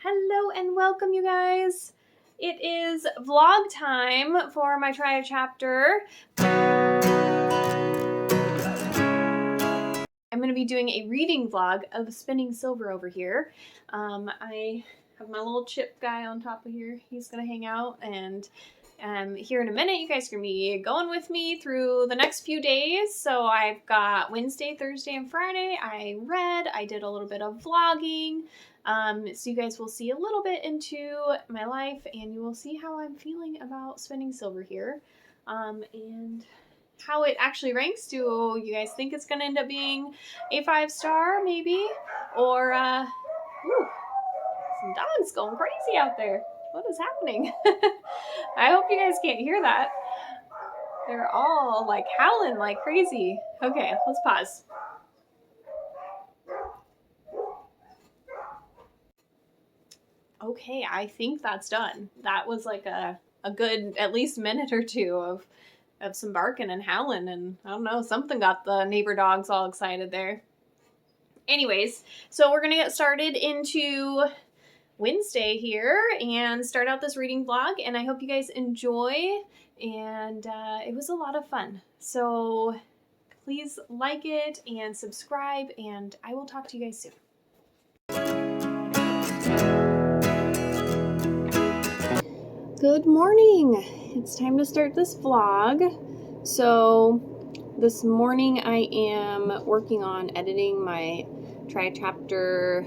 Hello and welcome, you guys. It is vlog time for my try a chapter. I'm going to be doing a reading vlog of Spinning Silver over here. I have my little chip guy on top of here. He's going to hang out, and here in a minute you guys are going to be going with me through the next few days. So I've got Wednesday, Thursday, and Friday. I did a little bit of vlogging. So you guys will see a little bit into my life, and you will see how I'm feeling about Spinning Silver here, and how it actually ranks. Do you guys think it's going to end up being a 5-star maybe? Or, ooh, some dogs going crazy out there. What is happening? I hope you guys can't hear that. They're all like howling like crazy. Okay, let's pause. Okay, I think that's done. That was like a good at least minute or two of some barking and howling, and I don't know, something got the neighbor dogs all excited there. Anyways, so we're gonna get started into Wednesday here and start out this reading vlog, and I hope you guys enjoy, and it was a lot of fun. So please like it and subscribe, and I will talk to you guys soon. Good morning. It's time to start this vlog. So this morning I am working on editing my tri-chapter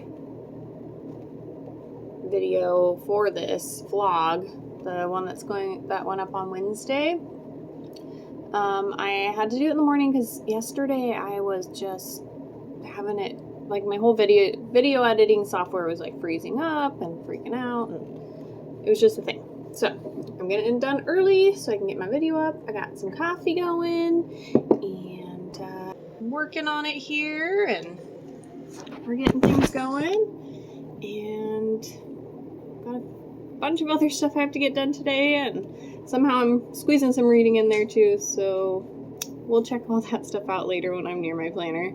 video for this vlog, the one that went up on Wednesday. I had to do it in the morning because yesterday I was just having it, like my whole video editing software was like freezing up and freaking out, and it was just a thing. So I'm getting it done early so I can get my video up. I got some coffee going, and I'm working on it here, and we're getting things going, and got a bunch of other stuff I have to get done today, and somehow I'm squeezing some reading in there too, so we'll check all that stuff out later when I'm near my planner.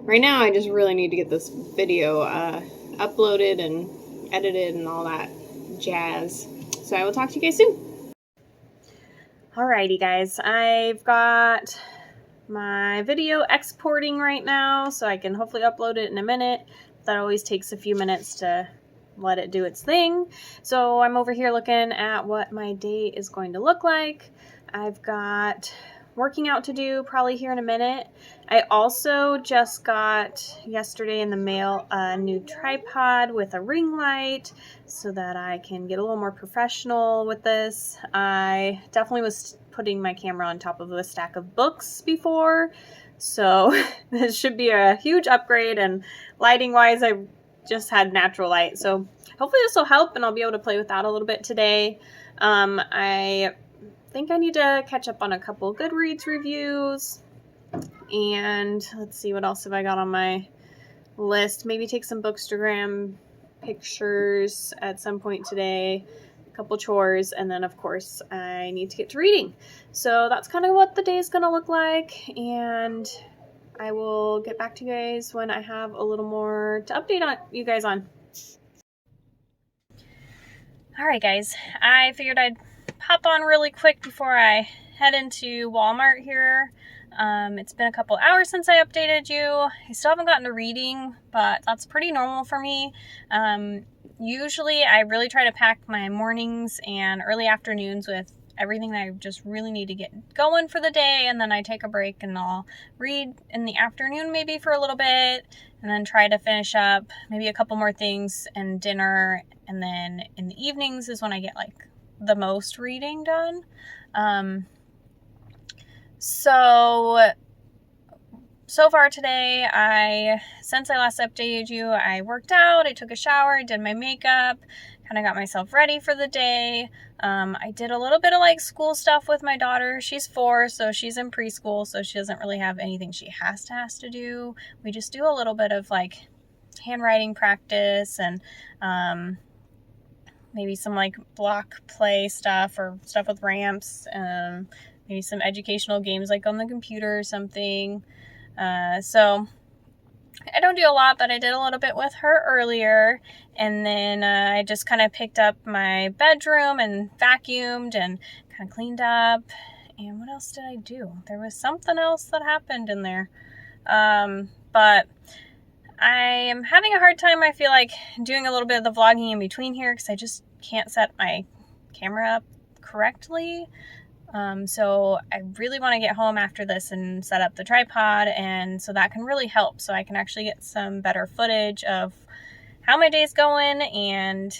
Right now I just really need to get this video uploaded and edited and all that jazz. So I will talk to you guys soon. Alrighty guys, I've got my video exporting right now, so I can hopefully upload it in a minute. That always takes a few minutes to let it do its thing. So I'm over here looking at what my day is going to look like. I've got working out to do probably here in a minute. I also just got yesterday in the mail a new tripod with a ring light so that I can get a little more professional with this. I definitely was putting my camera on top of a stack of books before, so this should be a huge upgrade, and lighting wise I just had natural light, so hopefully this will help and I'll be able to play with that a little bit today. I think I need to catch up on a couple Goodreads reviews, and let's see, what else have I got on my list? Maybe take some Bookstagram pictures at some point today, a couple chores, and then of course I need to get to reading. So that's kind of what the day is going to look like, and I will get back to you guys when I have a little more to update on you guys on. Alright guys, I figured I'd hop on really quick before I head into Walmart here. It's been a couple hours since I updated you. I still haven't gotten to reading, but that's pretty normal for me. Usually I really try to pack my mornings and early afternoons with everything that I just really need to get going for the day, and then I take a break and I'll read in the afternoon maybe for a little bit, and then try to finish up maybe a couple more things and dinner, and then in the evenings is when I get like the most reading done. So far today, since I last updated you, I worked out, I took a shower, I did my makeup, kind of got myself ready for the day. I did a little bit of like school stuff with my daughter. She's 4, so she's in preschool, so she doesn't really have anything she has to do. We just do a little bit of like handwriting practice, and maybe some like block play stuff or stuff with ramps, maybe some educational games like on the computer or something. So I don't do a lot, but I did a little bit with her earlier. And then I just kind of picked up my bedroom and vacuumed and kind of cleaned up. And what else did I do? There was something else that happened in there. But I am having a hard time, I feel like, doing a little bit of the vlogging in between here because I just can't set my camera up correctly. So I really want to get home after this and set up the tripod, and so that can really help, so I can actually get some better footage of how my day's going, and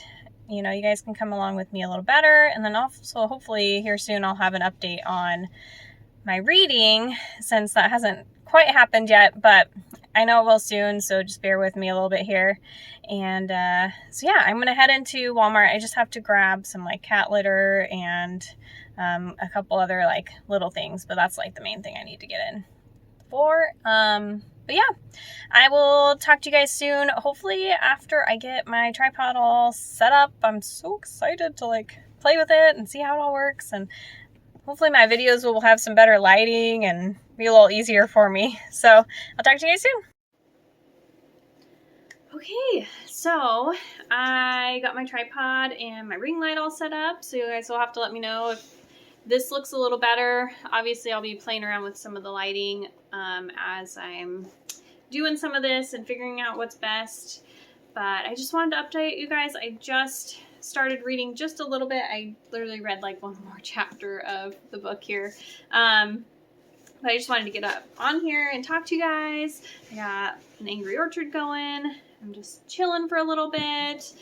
you know, you guys can come along with me a little better. And then also hopefully here soon I'll have an update on my reading, since that hasn't quite happened yet, but I know it will soon, so just bear with me a little bit here. And so yeah, I'm gonna head into Walmart. I just have to grab some like cat litter and a couple other like little things, but that's like the main thing I need to get in for. But yeah, I will talk to you guys soon, hopefully after I get my tripod all set up. I'm so excited to like play with it and see how it all works, and hopefully my videos will have some better lighting and be a little easier for me. So I'll talk to you guys soon. Okay, so I got my tripod and my ring light all set up, so you guys will have to let me know if this looks a little better. Obviously I'll be playing around with some of the lighting as I'm doing some of this and figuring out what's best. But I just wanted to update you guys. I just started reading just a little bit. I literally read like one more chapter of the book here. But I just wanted to get up on here and talk to you guys. I got an Angry Orchard going. I'm just chilling for a little bit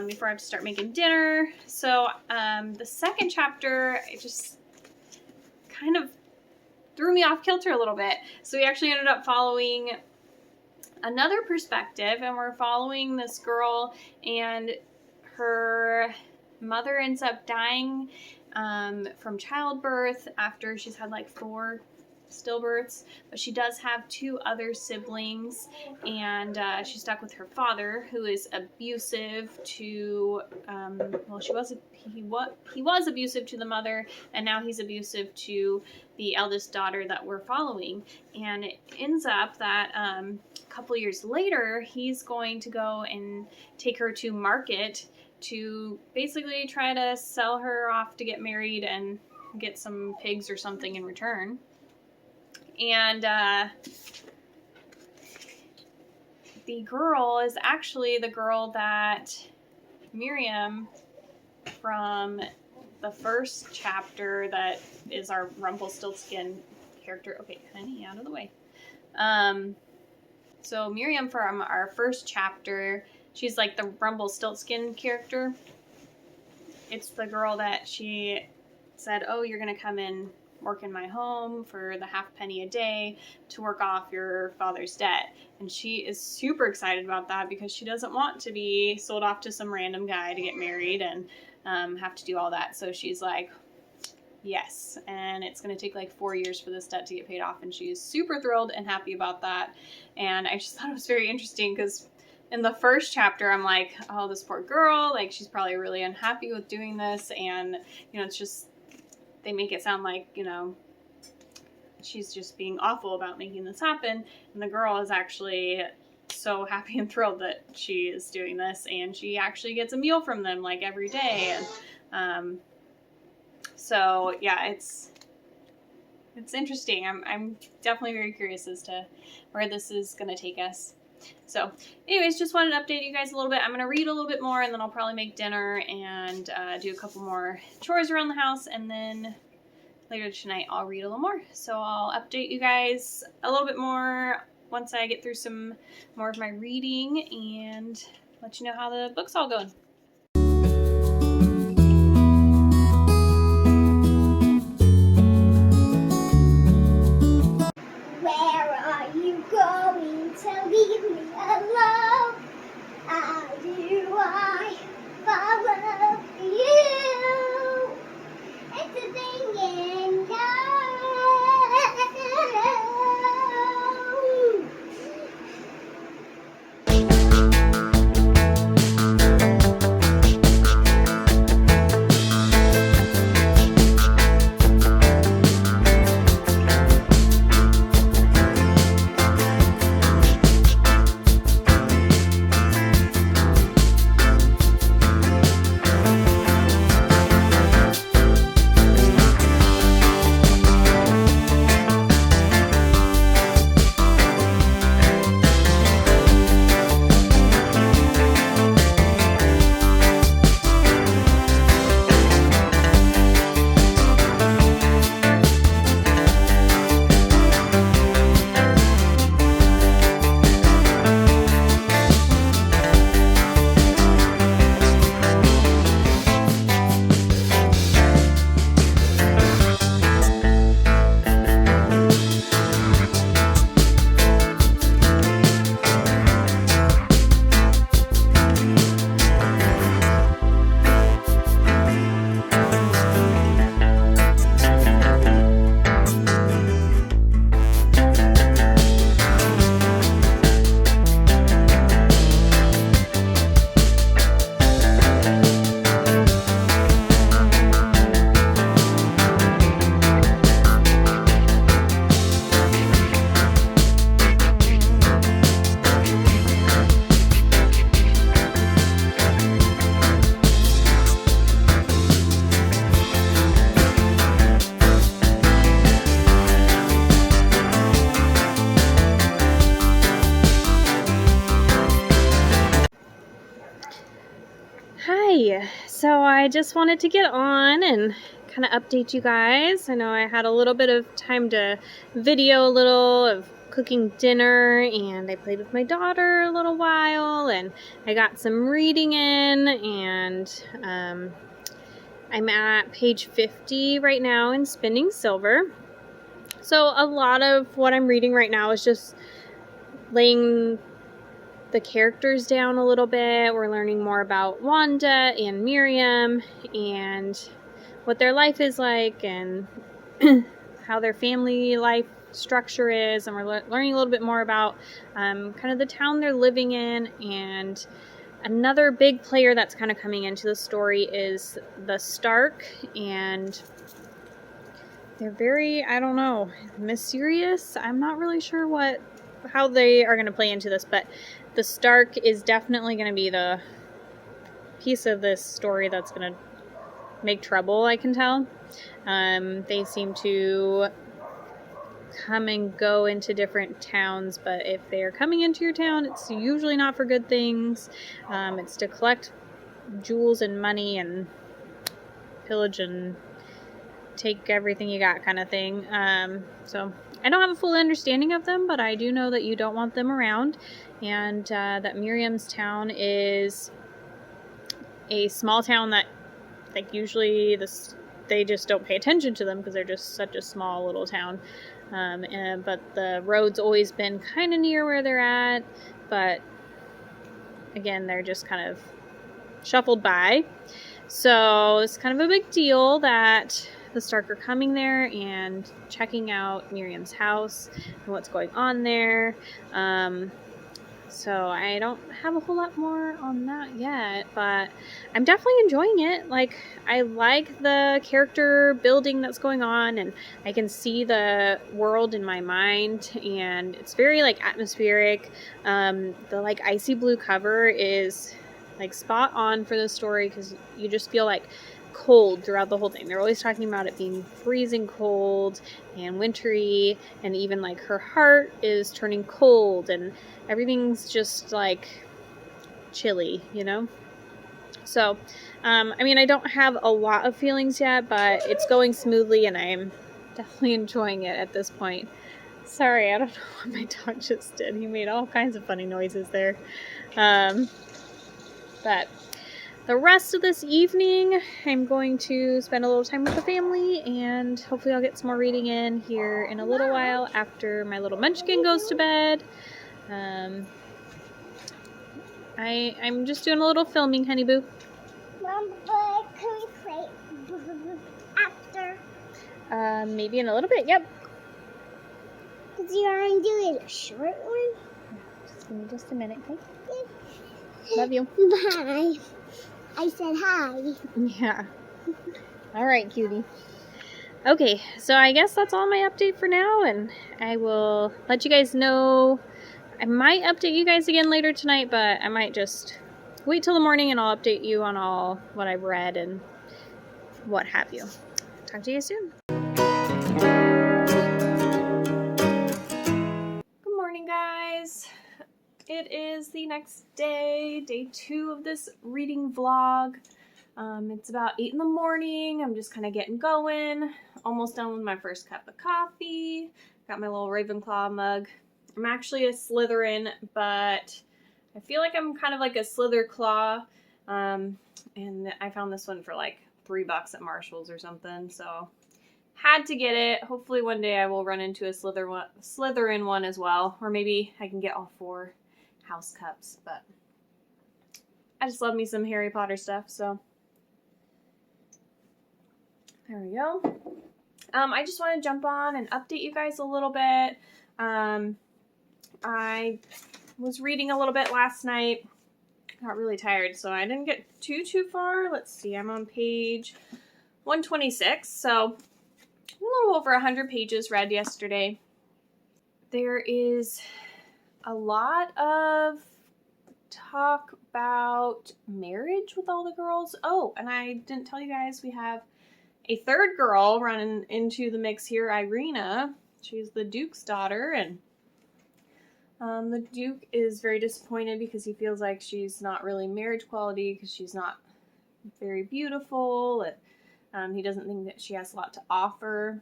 before I have to start making dinner. So the second chapter, it just kind of threw me off kilter a little bit. So we actually ended up following another perspective, and we're following this girl, and her mother ends up dying from childbirth after she's had like 4 stillbirths, but she does have 2 other siblings, and she's stuck with her father, who is abusive to well, he was abusive to the mother, and now he's abusive to the eldest daughter that we're following. And it ends up that a couple years later, he's going to go and take her to market to basically try to sell her off to get married and get some pigs or something in return. And the girl is actually the girl that Miriam from the first chapter, that is our Rumpelstiltskin character. Okay, honey, out of the way. So Miriam from our first chapter, she's like the Rumpelstiltskin character. It's the girl that she said, oh, you're going to come in, work in my home for the half penny a day to work off your father's debt. And she is super excited about that because she doesn't want to be sold off to some random guy to get married and have to do all that. So she's like, yes. And it's going to take like 4 years for this debt to get paid off. And she is super thrilled and happy about that. And I just thought it was very interesting because in the first chapter, I'm like, oh, this poor girl, like she's probably really unhappy with doing this. And, you know, it's just, they make it sound like, you know, she's just being awful about making this happen. And the girl is actually so happy and thrilled that she is doing this, and she actually gets a meal from them like every day. And so yeah, it's interesting. I'm definitely very curious as to where this is going to take us. So anyways, just wanted to update you guys a little bit. I'm going to read a little bit more, and then I'll probably make dinner and do a couple more chores around the house, and then later tonight I'll read a little more. So I'll update you guys a little bit more once I get through some more of my reading and let you know how the book's all going. Where are you going to leave me alone? How do I follow you? It's a thing in your Hi, so I just wanted to get on and kind of update you guys. I know I had a little bit of time to video a little of cooking dinner, and I played with my daughter a little while, and I got some reading in, and I'm at page 50 right now in Spinning Silver. So a lot of what I'm reading right now is just laying the characters down a little bit. We're learning more about Wanda and Miriam and what their life is like and how their family life structure is, and we're learning a little bit more about kind of the town they're living in. And another big player that's kind of coming into the story is the Stark, and they're very, I don't know, mysterious. I'm not really sure how they are going to play into this, but the Stark is definitely going to be the piece of this story that's going to make trouble, I can tell. They seem to come and go into different towns, but if they're coming into your town, it's usually not for good things. It's to collect jewels and money and pillage and take everything you got kind of thing. So I don't have a full understanding of them, but I do know that you don't want them around, and that Miriam's town is a small town that, like, usually they just don't pay attention to them because they're just such a small little town. But the road's always been kind of near where they're at, but again, they're just kind of shuffled by. So it's kind of a big deal that the Stark are coming there and checking out Miriam's house and what's going on there. So I don't have a whole lot more on that yet, but I'm definitely enjoying it. Like, I like the character building that's going on, and I can see the world in my mind, and it's very, like, atmospheric. The, like, icy blue cover is, like, spot on for the story, because you just feel, like, cold throughout the whole thing. They're always talking about it being freezing cold and wintry, and even, like, her heart is turning cold, and everything's just, like, chilly, you know? So, I mean, I don't have a lot of feelings yet, but it's going smoothly, and I'm definitely enjoying it at this point. Sorry, I don't know what my dog just did. He made all kinds of funny noises there. But the rest of this evening, I'm going to spend a little time with the family, and hopefully I'll get some more reading in here in a little while after my little munchkin goes to bed. I'm just doing a little filming, honey boo. Mom, but can we play after? Maybe in a little bit, yep. Because you already doing a short one? Just give me just a minute, okay? Love you. Bye. I said hi. Yeah. All right, cutie. Okay, so I guess that's all my update for now, and I will let you guys know. I might update you guys again later tonight, but I might just wait till the morning and I'll update you on all what I've read and what have you. Talk to you soon. Good morning, guys. It is the next day, day 2 of this reading vlog. It's about 8 in the morning. I'm just kind of getting going. Almost done with my first cup of coffee. Got my little Ravenclaw mug. I'm actually a Slytherin, but I feel like I'm kind of like a Slytherclaw. And I found this one for like $3 at Marshall's or something, so had to get it. Hopefully one day I will run into a Slytherin one as well, or maybe I can get all 4 house cups, but I just love me some Harry Potter stuff, so there we go. I just want to jump on and update you guys a little bit. I was reading a little bit last night. Got really tired, so I didn't get too far. Let's see, I'm on page 126, so a little over 100 pages read yesterday. There is a lot of talk about marriage with all the girls. Oh, and I didn't tell you guys, we have a third girl running into the mix here, Irina. She's the Duke's daughter, and the Duke is very disappointed because he feels like she's not really marriage quality because she's not very beautiful. He doesn't think that she has a lot to offer.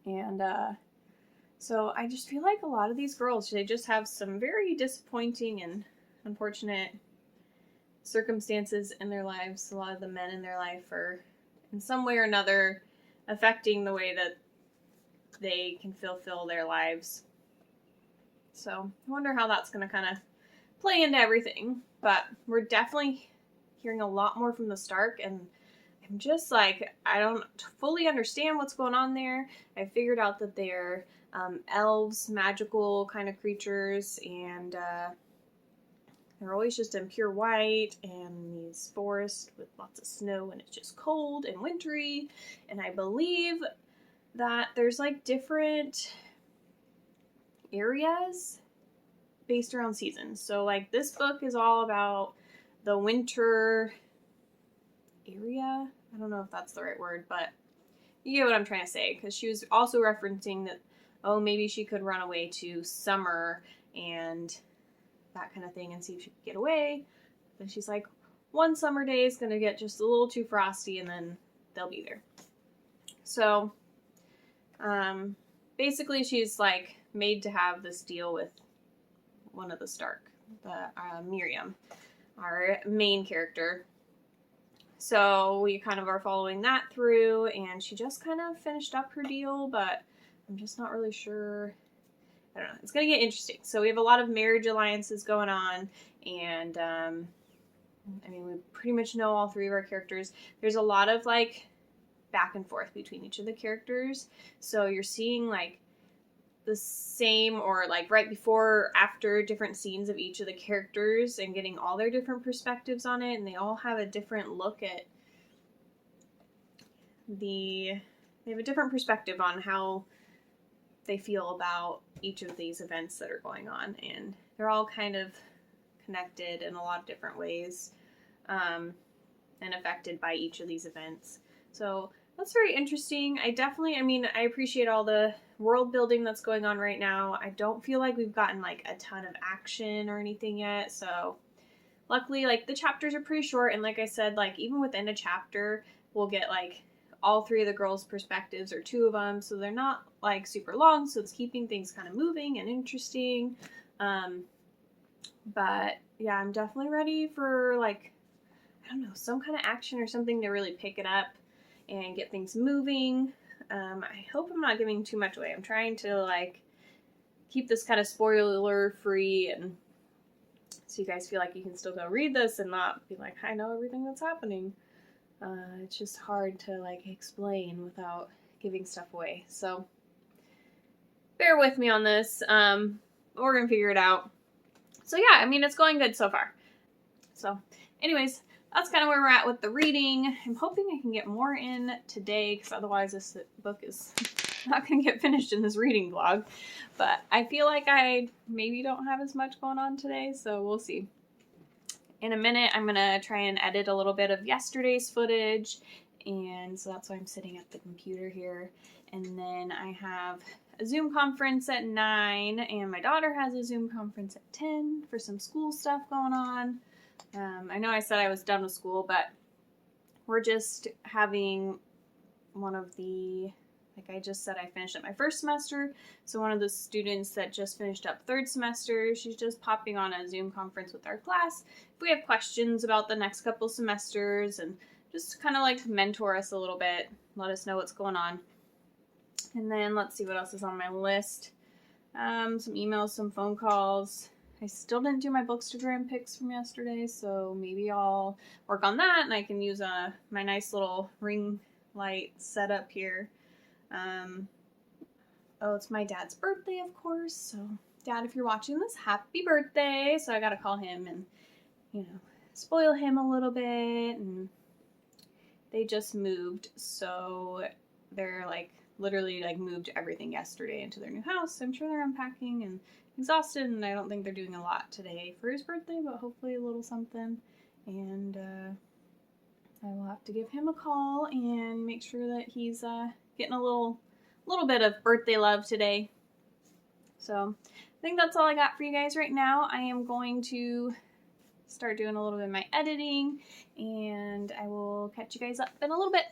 And so I just feel like a lot of these girls, they just have some very disappointing and unfortunate circumstances in their lives. A lot of the men in their life are in some way or another affecting the way that they can fulfill their lives. So I wonder how that's going to kind of play into everything. But we're definitely hearing a lot more from the Stark, and I'm just like, I don't fully understand what's going on there. I figured out that they're elves, magical kind of creatures, and they're always just in pure white and these forests with lots of snow, and it's just cold and wintry. And I believe that there's like different areas based around seasons. So like this book is all about the winter area. I don't know if that's the right word, but you get what I'm trying to say, because she was also referencing that, oh, maybe she could run away to summer and that kind of thing and see if she could get away. But she's like, one summer day is going to get just a little too frosty and then they'll be there. So basically she's like made to have this deal with one of the Stark, Miriam, our main character. So we kind of are following that through, and she just kind of finished up her deal, but I'm just not really sure. I don't know. It's going to get interesting. So we have a lot of marriage alliances going on, and I mean, we pretty much know all three of our characters. There's a lot of like back and forth between each of the characters. So you're seeing like the same or like right before or after different scenes of each of the characters and getting all their different perspectives on it, and they all have a different look at they have a different perspective on how they feel about each of these events that are going on, and they're all kind of connected in a lot of different ways and affected by each of these events. So that's very interesting. I mean, I appreciate all the world building that's going on right now. I don't feel like we've gotten like a ton of action or anything yet. So luckily, like the chapters are pretty short. And like I said, like even within a chapter, we'll get like all three of the girls' perspectives or two of them. So they're not like super long. So it's keeping things kind of moving and interesting. But yeah, I'm definitely ready for like, I don't know, some kind of action or something to really pick it up and get things moving. I hope I'm not giving too much away. I'm trying to like keep this kind of spoiler free, and so you guys feel like you can still go read this and not be like, I know everything that's happening. It's just hard to like explain without giving stuff away. So bear with me on this. We're gonna figure it out. So yeah, I mean, it's going good so far. So anyways, that's kind of where we're at with the reading. I'm hoping I can get more in today, because otherwise this book is not going to get finished in this reading vlog. But I feel like I maybe don't have as much going on today, so we'll see. In a minute, I'm going to try and edit a little bit of yesterday's footage, and so that's why I'm sitting at the computer here. And then I have a Zoom conference at 9, and my daughter has a Zoom conference at 10 for some school stuff going on. I know I said I was done with school, but we're just having one of the, like I just said, I finished up my first semester. So one of the students that just finished up third semester, she's just popping on a Zoom conference with our class. If we have questions about the next couple semesters, and just kind of like mentor us a little bit, let us know what's going on. And then let's see what else is on my list. Some emails, some phone calls. I still didn't do my Bookstagram picks from yesterday, so maybe I'll work on that, and I can use my nice little ring light setup here. Oh, it's my dad's birthday, of course, so Dad, if you're watching this, happy birthday. So I gotta call him and, you know, spoil him a little bit. And they just moved, so they're like literally like moved everything yesterday into their new house. I'm sure they're unpacking and exhausted, and I don't think they're doing a lot today for his birthday, but hopefully a little something. And I will have to give him a call and make sure that he's getting a little bit of birthday love today. So I think that's all I got for you guys right now. I am going to start doing a little bit of my editing, and I will catch you guys up in a little bit.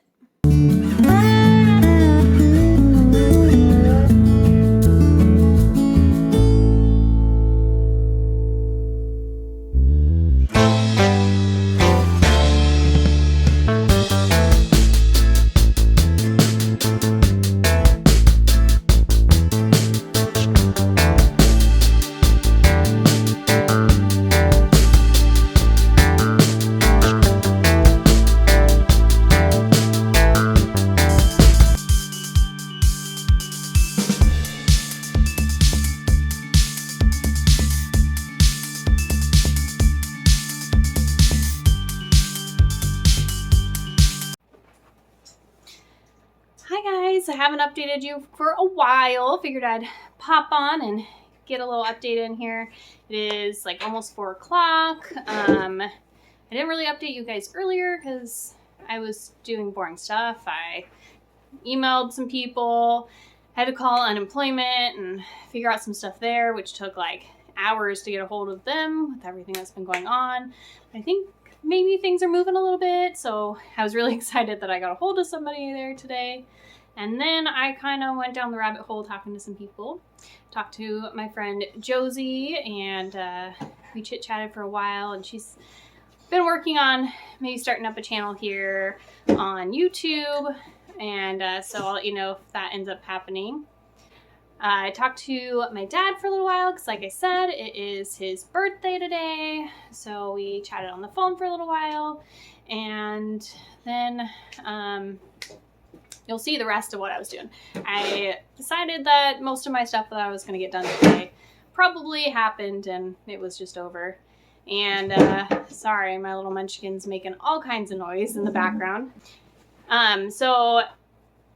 Hi guys, I haven't updated you for a while. Figured I'd pop on and get a little update in here. It is like almost 4 o'clock. I didn't really update you guys earlier because I was doing boring stuff. I emailed some people, had to call unemployment and figure out some stuff there, which took like hours to get a hold of them with everything that's been going on. I think maybe things are moving a little bit, so I was really excited that I got a hold of somebody there today. And then I kind of went down the rabbit hole talking to some people. Talked to my friend Josie, and we chit-chatted for a while, and she's been working on maybe starting up a channel here on YouTube, and so I'll let you know if that ends up happening. I talked to my dad for a little while because, like I said, it is his birthday today, so we chatted on the phone for a little while, and then you'll see the rest of what I was doing. I decided that most of my stuff that I was going to get done today probably happened, and it was just over. And sorry, my little munchkin's making all kinds of noise in the background. So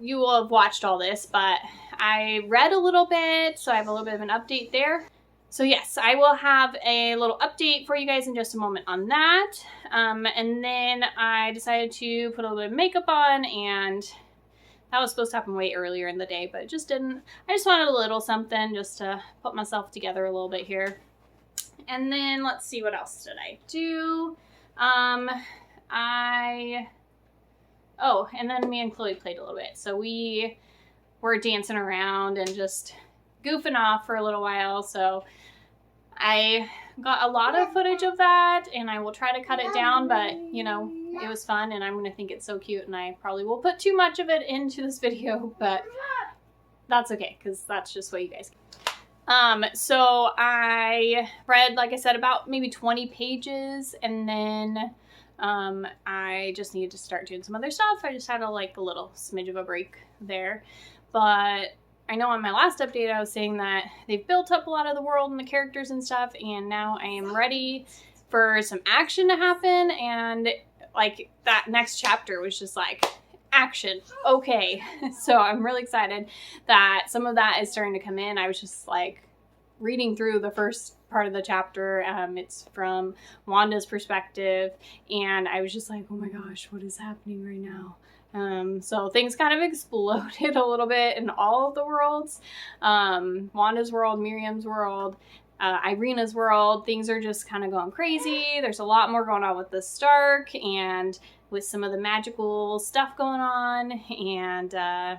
you will have watched all this, but I read a little bit, so I have a little bit of an update there. So yes, I will have a little update for you guys in just a moment on that. And then I decided to put a little bit of makeup on, and that was supposed to happen way earlier in the day, but it just didn't. I just wanted a little something just to put myself together a little bit here. And then let's see, what else did I do? Oh, and then me and Chloe played a little bit. So we were dancing around and just goofing off for a little while. So I got a lot of footage of that, and I will try to cut it down, but you know, it was fun, and I'm going to think it's so cute, and I probably will put too much of it into this video, but that's okay, because that's just what you guys get. So I read, like I said, about maybe 20 pages, and then I just needed to start doing some other stuff. I just had a little smidge of a break there, but I know on my last update I was saying that they've built up a lot of the world and the characters and stuff, and now I am ready for some action to happen, and like that next chapter was just like action. Okay. So I'm really excited that some of that is starting to come in. I was just like reading through the first part of the chapter. It's from Wanda's perspective, and I was just like, oh my gosh, what is happening right now? So things kind of exploded a little bit in all of the worlds. Wanda's world, Miriam's world, Irina's world. Things are just kind of going crazy. There's a lot more going on with the Stark and with some of the magical stuff going on, and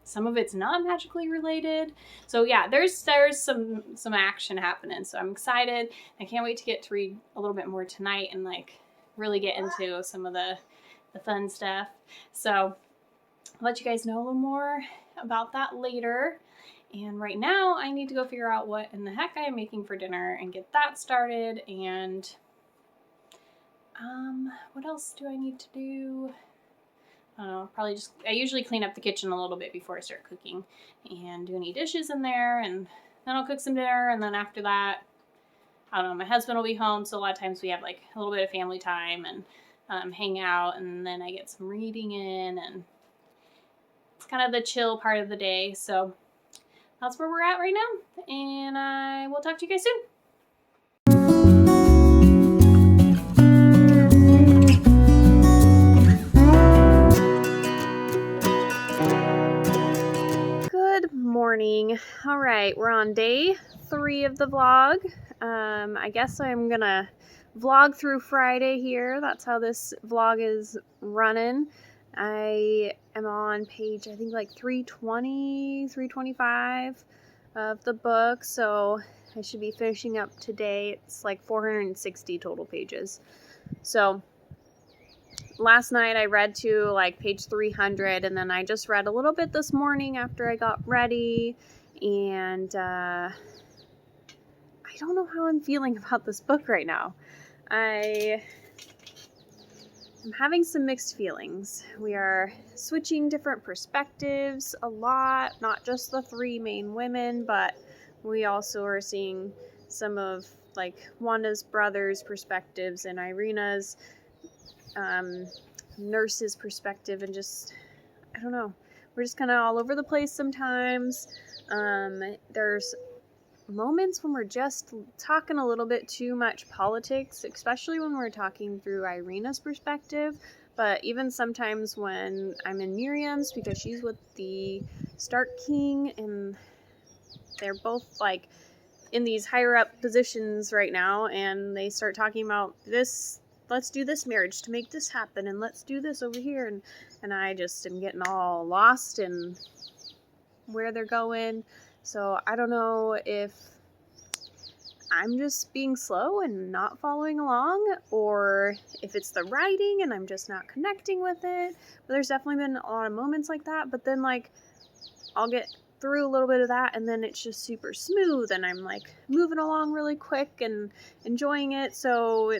some of it's not magically related. So yeah, there's some action happening. So I'm excited. I can't wait to get to read a little bit more tonight and like really get into some of the fun stuff. So I'll let you guys know a little more about that later. And right now I need to go figure out what in the heck I am making for dinner and get that started. And what else do I need to do? I don't know, probably just, I usually clean up the kitchen a little bit before I start cooking and do any dishes in there, and then I'll cook some dinner, and then after that, I don't know, my husband will be home, so a lot of times we have like a little bit of family time and hang out, and then I get some reading in, and it's kind of the chill part of the day. So that's where we're at right now, and I will talk to you guys soon. Good morning. All right, we're on day 3 of the vlog. I guess I'm gonna vlog through Friday here. That's how this vlog is running. I am on page, I think like 320, 325 of the book, so I should be finishing up today. It's like 460 total pages. So last night I read to like page 300, and then I just read a little bit this morning after I got ready, and I don't know how I'm feeling about this book right now. I'm having some mixed feelings. We are switching different perspectives a lot, not just the three main women, but we also are seeing some of like Wanda's brother's perspectives and Irina's nurse's perspective, and just, I don't know, we're just kind of all over the place sometimes. There's moments when we're just talking a little bit too much politics, especially when we're talking through Irina's perspective, but even sometimes when I'm in Miriam's, because she's with the Stark King and they're both like in these higher up positions right now, and they start talking about this, let's do this marriage to make this happen, and let's do this over here, and I just am getting all lost in where they're going. So I don't know if I'm just being slow and not following along, or if it's the writing and I'm just not connecting with it. But there's definitely been a lot of moments like that, but then like I'll get through a little bit of that and then it's just super smooth and I'm like moving along really quick and enjoying it. So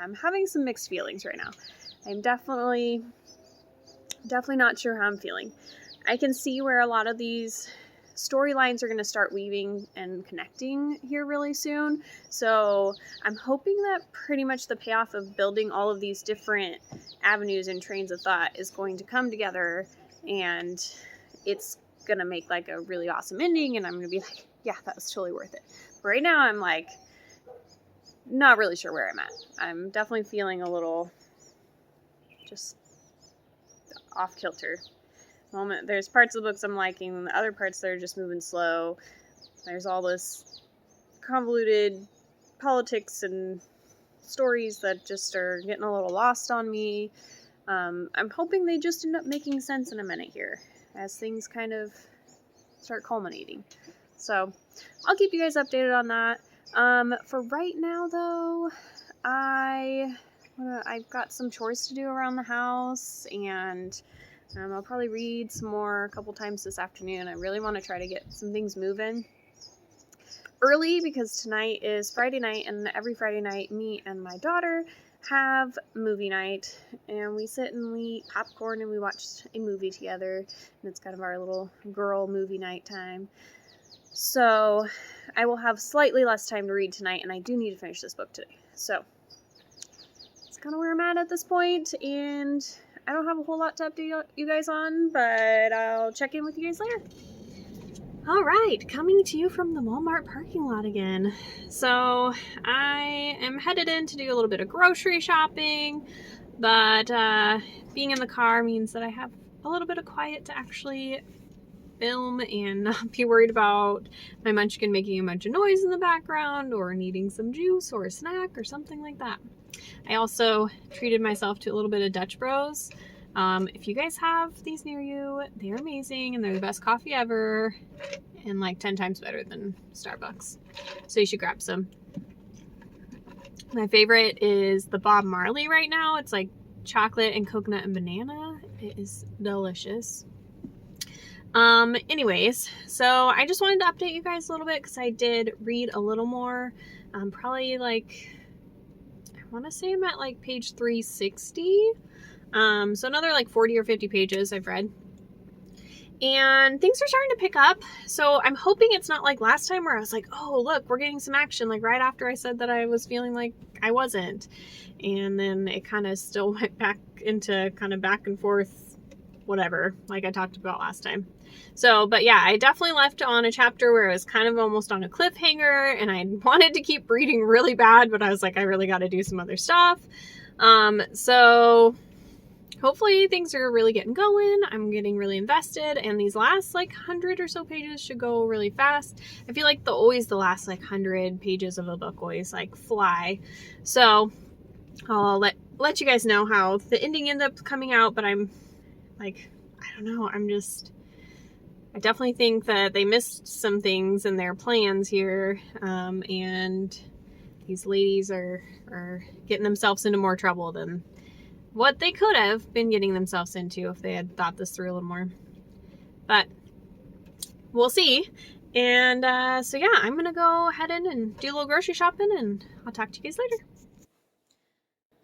I'm having some mixed feelings right now. I'm definitely not sure how I'm feeling. I can see where a lot of these storylines are going to start weaving and connecting here really soon. So I'm hoping that pretty much the payoff of building all of these different avenues and trains of thought is going to come together, and it's going to make like a really awesome ending, and I'm going to be like, yeah, that was totally worth it. But right now I'm like not really sure where I'm at. I'm definitely feeling a little just off kilter. Moment. There's parts of the books I'm liking, and the other parts that are just moving slow. There's all this convoluted politics and stories that just are getting a little lost on me. I'm hoping they just end up making sense in a minute here as things kind of start culminating. So I'll keep you guys updated on that. For right now though, I've got some chores to do around the house, and I'll probably read some more a couple times this afternoon. I really want to try to get some things moving early because tonight is Friday night, and every Friday night me and my daughter have movie night, and we sit and we eat popcorn and we watch a movie together, and it's kind of our little girl movie night time. So I will have slightly less time to read tonight, and I do need to finish this book today. So it's kind of where I'm at this point, and I don't have a whole lot to update you guys on, but I'll check in with you guys later. Alright, coming to you from the Walmart parking lot again. So I am headed in to do a little bit of grocery shopping, but being in the car means that I have a little bit of quiet to actually film and not be worried about my munchkin making a bunch of noise in the background or needing some juice or a snack or something like that. I also treated myself to a little bit of Dutch Bros. If you guys have these near you, they're amazing and they're the best coffee ever and like 10 times better than Starbucks. So you should grab some. My favorite is the Bob Marley right now. It's like chocolate and coconut and banana. It is delicious. Anyways, so I just wanted to update you guys a little bit because I did read a little more. Probably like, I want to say I'm at like page 360. So another like 40 or 50 pages I've read. And things are starting to pick up. So I'm hoping it's not like last time where I was like, oh, look, we're getting some action. Like right after I said that I was feeling like I wasn't. And then it kind of still went back into kind of back and forth, whatever, like I talked about last time. So, but yeah, I definitely left on a chapter where it was kind of almost on a cliffhanger and I wanted to keep reading really bad, but I was like, I really got to do some other stuff. So hopefully things are really getting going. I'm getting really invested, and these last like 100 or so pages should go really fast. I feel like the last like 100 pages of a book always like fly. So I'll let you guys know how the ending ends up coming out, but I'm like, I don't know, I definitely think that they missed some things in their plans here, and these ladies are getting themselves into more trouble than what they could have been getting themselves into if they had thought this through a little more. But we'll see. And so yeah, I'm gonna go head in and do a little grocery shopping, and I'll talk to you guys later.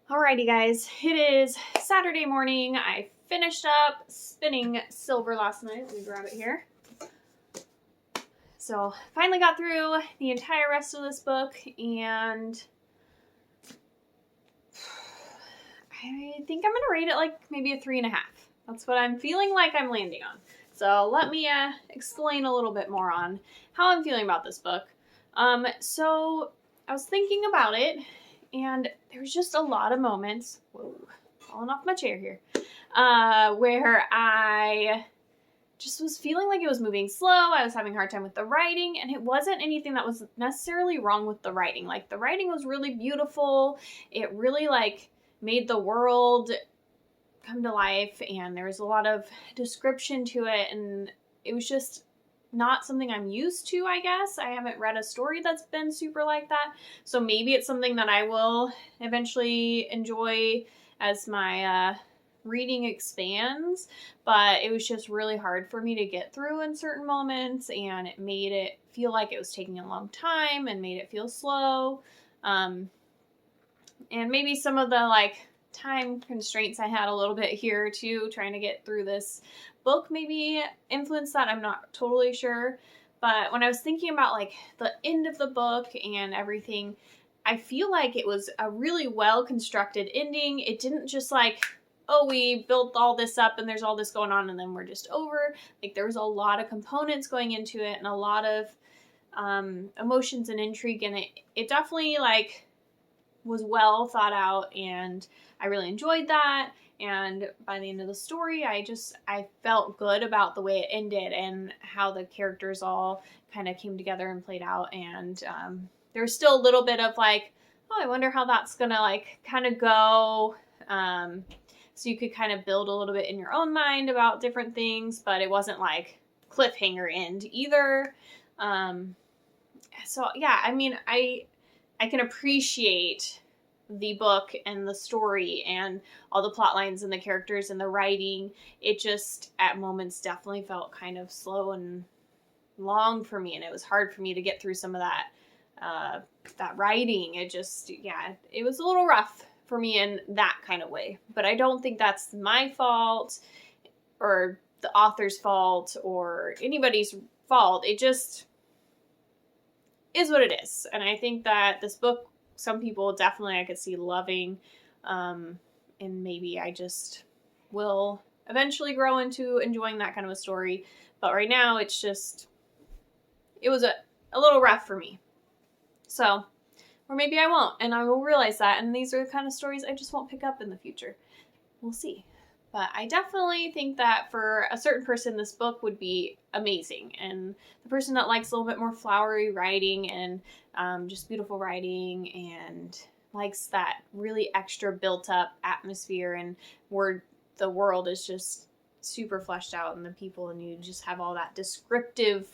Alrighty guys, it is Saturday morning. I finished up spinning silver last night. Let me grab it here. So finally got through the entire rest of this book, and I think I'm gonna rate it like maybe a 3.5. That's what I'm feeling like I'm landing on. So let me explain a little bit more on how I'm feeling about this book. So I was thinking about it, and there was just a lot of moments, whoa, falling off my chair here, where I just was feeling like it was moving slow. I was having a hard time with the writing, and it wasn't anything that was necessarily wrong with the writing. Like, the writing was really beautiful. It really like made the world come to life, and there was a lot of description to it, and it was just not something I'm used to, I guess. I haven't read a story that's been super like that, so maybe it's something that I will eventually enjoy as my reading expands, but it was just really hard for me to get through in certain moments, and it made it feel like it was taking a long time and made it feel slow. And maybe some of the like time constraints I had a little bit here too, trying to get through this book maybe influenced that. I'm not totally sure. But when I was thinking about like the end of the book and everything, I feel like it was a really well constructed ending. It didn't just like, oh, we built all this up and there's all this going on and then we're just over. Like, there was a lot of components going into it and a lot of emotions and intrigue, and it definitely like was well thought out, and I really enjoyed that. And by the end of the story, I felt good about the way it ended and how the characters all kind of came together and played out. And there's still a little bit of like, oh, I wonder how that's gonna like kind of go. So you could kind of build a little bit in your own mind about different things, but it wasn't like cliffhanger end either. So yeah, I mean, I can appreciate the book and the story and all the plot lines and the characters and the writing. It just at moments definitely felt kind of slow and long for me, and it was hard for me to get through some of that writing. It just, yeah, it was a little rough for me in that kind of way. But I don't think that's my fault or the author's fault or anybody's fault. It just is what it is. And I think that this book, some people definitely I could see loving, and maybe I just will eventually grow into enjoying that kind of a story. But right now it's just, it was a little rough for me. So, or maybe I won't, and I will realize that, and these are the kind of stories I just won't pick up in the future. We'll see. But I definitely think that for a certain person, this book would be amazing. And the person that likes a little bit more flowery writing and just beautiful writing and likes that really extra built up atmosphere and where the world is just super fleshed out and the people, and you just have all that descriptive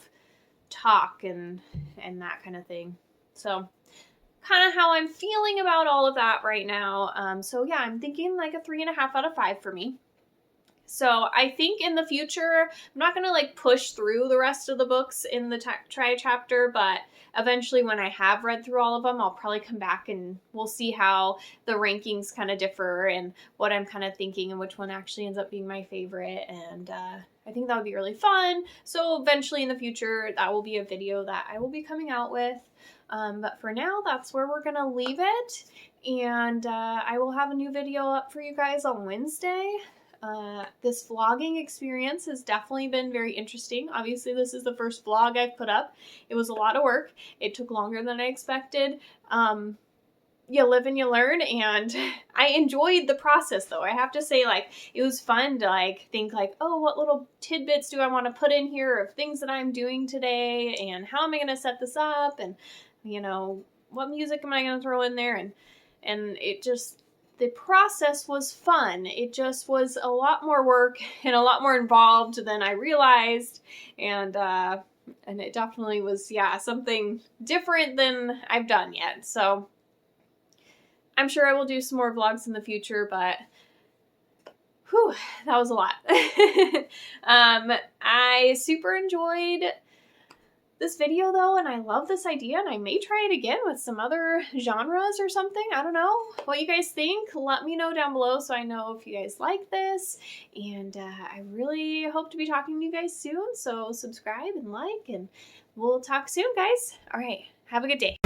talk and that kind of thing. So kind of how I'm feeling about all of that right now. So yeah, I'm thinking like a 3.5 out of 5 for me. So I think in the future, I'm not going to like push through the rest of the books in the try chapter, but eventually when I have read through all of them, I'll probably come back and we'll see how the rankings kind of differ and what I'm kind of thinking and which one actually ends up being my favorite. And I think that would be really fun. So eventually in the future, that will be a video that I will be coming out with. But for now, that's where we're going to leave it. And I will have a new video up for you guys on Wednesday. This vlogging experience has definitely been very interesting. Obviously, this is the first vlog I've put up. It was a lot of work. It took longer than I expected. you live and you learn, and I enjoyed the process though. I have to say, like, it was fun to like think like, oh, what little tidbits do I want to put in here of things that I'm doing today, and how am I going to set this up, and you know, what music am I going to throw in there, and it just, the process was fun. It just was a lot more work and a lot more involved than I realized, and it definitely was, yeah, something different than I've done yet. So I'm sure I will do some more vlogs in the future, but whew, that was a lot. I super enjoyed this video though, and I love this idea, and I may try it again with some other genres or something. I don't know what you guys think. Let me know down below so I know if you guys like this, and I really hope to be talking to you guys soon, so subscribe and like, and we'll talk soon, guys. All right, have a good day.